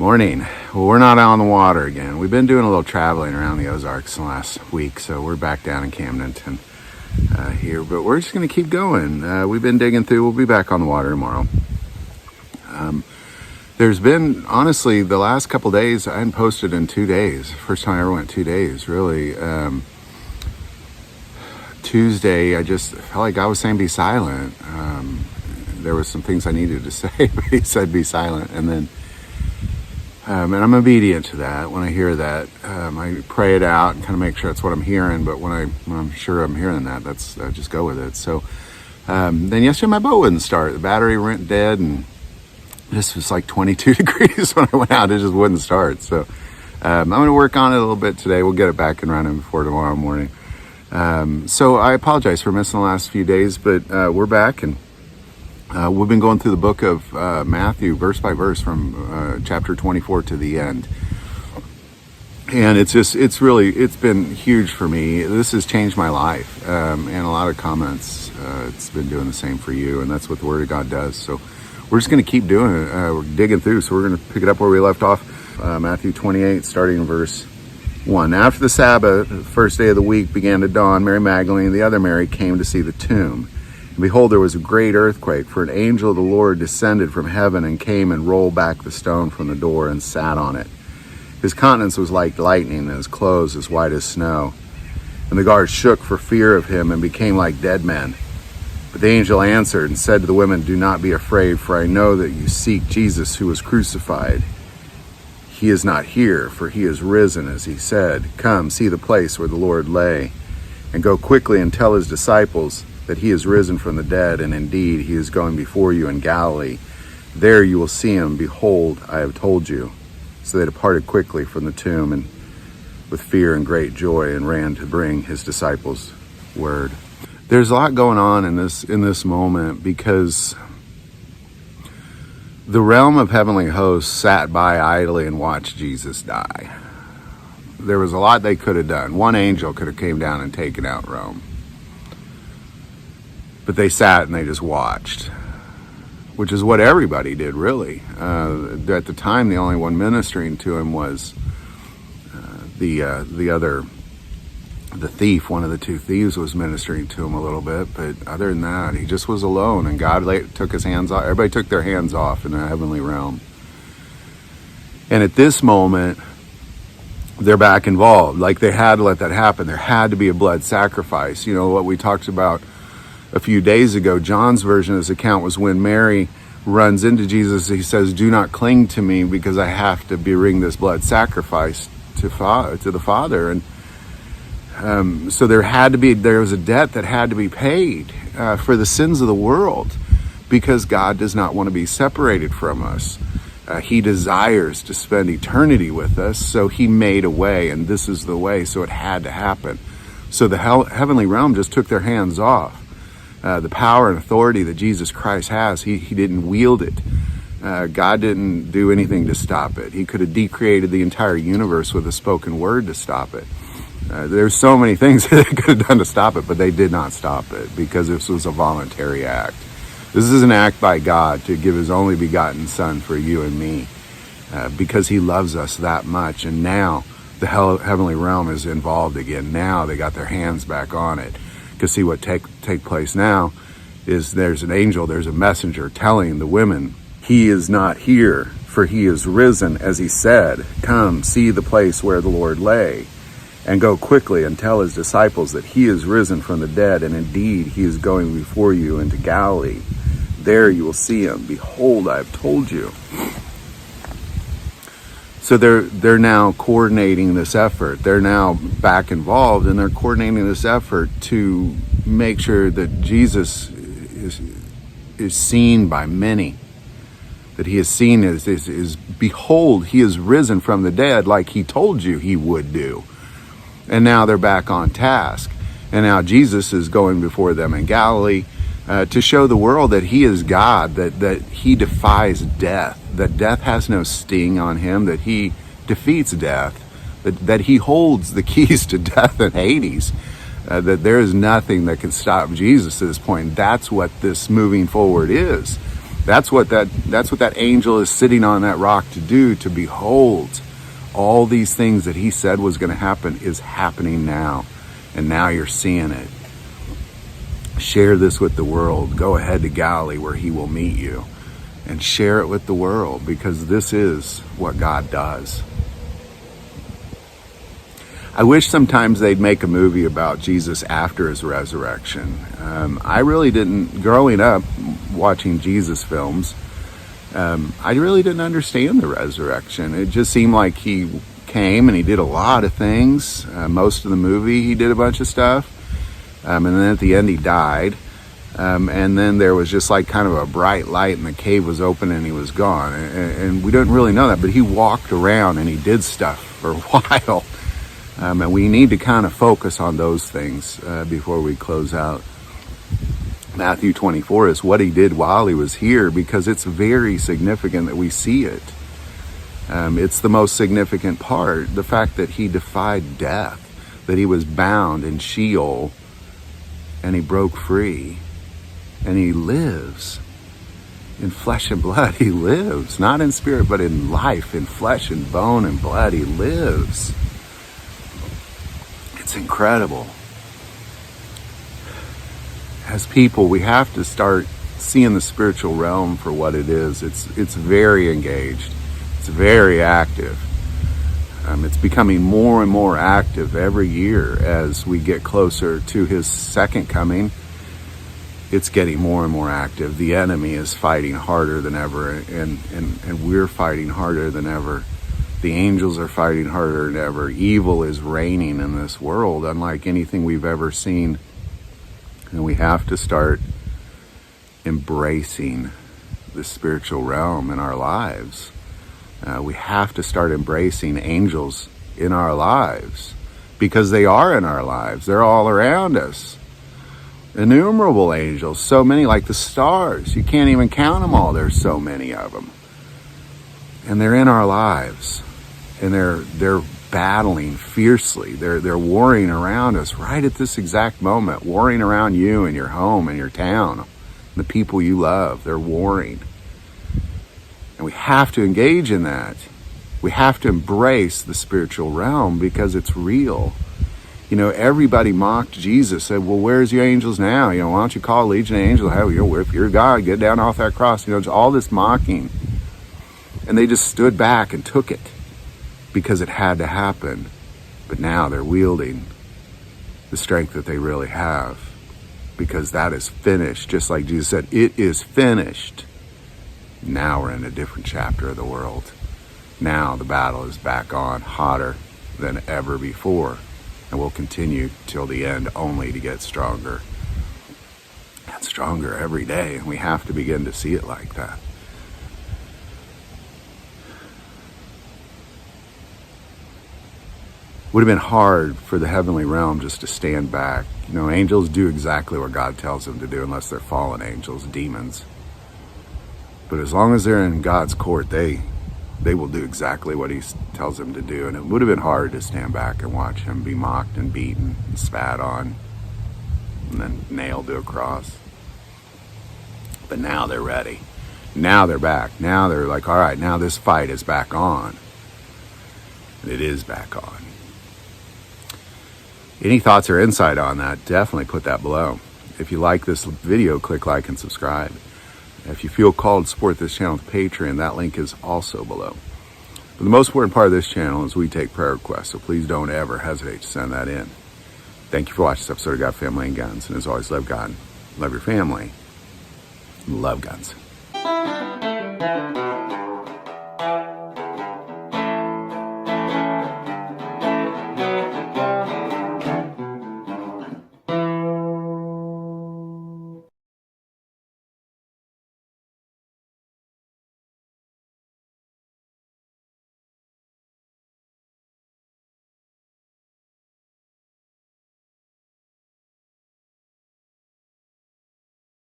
Morning. Well, we're not on the water again. We've been doing a little traveling around the Ozarks the last week, so we're back down in Camdenton here, but we're just going to keep going. We've been digging through. We'll be back on the water tomorrow. There's been, honestly, the last couple days, I hadn't posted in 2 days. First time I ever went 2 days, really. Tuesday, I just felt like God was saying be silent. There was some things I needed to say, but he said be silent, and then and I'm obedient to that. When I hear that, I pray it out and kind of make sure that's what I'm hearing. But when I'm sure I'm hearing that, I just go with it. So then yesterday my boat wouldn't start. The battery went dead, and this was like 22 degrees when I went out. It just wouldn't start. So I'm going to work on it a little bit today. We'll get it back and running before tomorrow morning. So I apologize for missing the last few days, but we're back, and we've been going through the book of Matthew verse by verse from chapter 24 to the end. And it's been huge for me. This has changed my life, and a lot of comments. It's been doing the same for you, and that's what the Word of God does. So we're just going to keep doing it. We're digging through, so we're going to pick it up where we left off. Matthew 28, starting in verse 1. After the Sabbath, the first day of the week began to dawn, Mary Magdalene and the other Mary came to see the tomb. And behold, there was a great earthquake, for an angel of the Lord descended from heaven and came and rolled back the stone from the door and sat on it. His countenance was like lightning, and his clothes as white as snow. And the guards shook for fear of him and became like dead men. But the angel answered and said to the women, "Do not be afraid, for I know that you seek Jesus who was crucified. He is not here, for he is risen, as he said. Come, see the place where the Lord lay, and go quickly and tell his disciples that he is risen from the dead, and indeed he is going before you in Galilee. There you will see him. Behold, I have told you." So they departed quickly from the tomb, and with fear and great joy, and ran to bring his disciples word. There's a lot going on in this moment, because the realm of heavenly hosts sat by idly and watched Jesus die. There was a lot they could have done. One angel could have came down and taken out Rome. But they sat and they just watched, which is what everybody did, really. At the time, the only one ministering to him was the thief. One of the two thieves was ministering to him a little bit, but other than that, he just was alone, and God took his hands off. Everybody took their hands off in the heavenly realm. And at this moment, they're back involved. Like, they had to let that happen. There had to be a blood sacrifice. You know, what we talked about a few days ago, John's version of this account was when Mary runs into Jesus. He says, "Do not cling to me, because I have to bring this blood sacrifice to the Father." And so there was a debt that had to be paid for the sins of the world, because God does not want to be separated from us. He desires to spend eternity with us, so he made a way, and this is the way, so it had to happen. So the heavenly realm just took their hands off. The power and authority that Jesus Christ has, he didn't wield it. God didn't do anything to stop it. He could have decreated the entire universe with a spoken word to stop it. There's so many things that they could have done to stop it, but they did not stop it, because this was a voluntary act. This is an act by God to give his only begotten Son for you and me, because he loves us that much. And now the heavenly realm is involved again. Now they got their hands back on it. Because see, what take place now is there's an angel, there's a messenger telling the women, "He is not here, for he is risen, as he said. Come, see the place where the Lord lay, and go quickly and tell his disciples that he is risen from the dead, and indeed he is going before you into Galilee. There you will see him. Behold, I have told you." So they're now coordinating this effort. They're now back involved, and they're coordinating this effort to make sure that Jesus is seen by many. That he is seen as behold, he is risen from the dead, like he told you he would do. And now they're back on task. And now Jesus is going before them in Galilee to show the world that he is God, that he defies death, that death has no sting on him, that he defeats death, that he holds the keys to death and Hades, that there is nothing that can stop Jesus at this point. That's what this moving forward is. That's what that angel is sitting on that rock to do, to behold. All these things that he said was going to happen is happening now. And now you're seeing it. Share this with the world. Go ahead to Galilee where he will meet you. And share it with the world, because this is what God does. I wish sometimes they'd make a movie about Jesus after his resurrection. I really didn't, growing up watching Jesus films, I really didn't understand the resurrection. It just seemed like he came and he did a lot of things. Most of the movie he did a bunch of stuff. And then at the end he died. And then there was just like kind of a bright light and the cave was open and he was gone. And we didn't really know that, but he walked around and he did stuff for a while. And we need to kind of focus on those things before we close out. Matthew 24 is what he did while he was here, because it's very significant that we see it. It's the most significant part, the fact that he defied death, that he was bound in Sheol and he broke free, and he lives in flesh and blood. He lives, not in spirit, but in life, in flesh and bone and blood. He lives. It's incredible. As people, we have to start seeing the spiritual realm for what it is. It's very engaged. It's very active. It's becoming more and more active every year as we get closer to his second coming. It's getting more and more active. The enemy is fighting harder than ever, and we're fighting harder than ever. The angels are fighting harder than ever. Evil is reigning in this world, unlike anything we've ever seen. And we have to start embracing the spiritual realm in our lives. We have to start embracing angels in our lives, because they are in our lives. They're all around us. Innumerable angels, so many, like the stars. You can't even count them all. There's so many of them. And they're in our lives. And they're battling fiercely. They're warring around us right at this exact moment, warring around you and your home and your town, the people you love. They're warring. And we have to engage in that. We have to embrace the spiritual realm, because it's real. You know, everybody mocked Jesus, said, well, where's your angels now? You know, why don't you call a legion of angels? Hey, you know, if you're God, get down off that cross. You know, it's all this mocking. And they just stood back and took it, because it had to happen. But now they're wielding the strength that they really have, because that is finished. Just like Jesus said, it is finished. Now we're in a different chapter of the world. Now the battle is back on, hotter than ever before, and will continue till the end, only to get stronger and stronger every day. And we have to begin to see it like that. Would have been hard for the heavenly realm just to stand back. You know, angels do exactly what God tells them to do, unless they're fallen angels, demons. But as long as they're in God's court, they will do exactly what he tells them to do. And it would have been hard to stand back and watch him be mocked and beaten and spat on and then nailed to a cross. But now they're ready. Now they're back. Now they're like, all right, now this fight is back on. And it is back on. Any thoughts or insight on that, definitely put that below. If you like this video, click like and subscribe. If you feel called to support this channel with Patreon, that link is also below. But the most important part of this channel is we take prayer requests, so please don't ever hesitate to send that in. Thank you for watching this episode of God, Family, and Guns. And as always, love God, love your family, and love guns.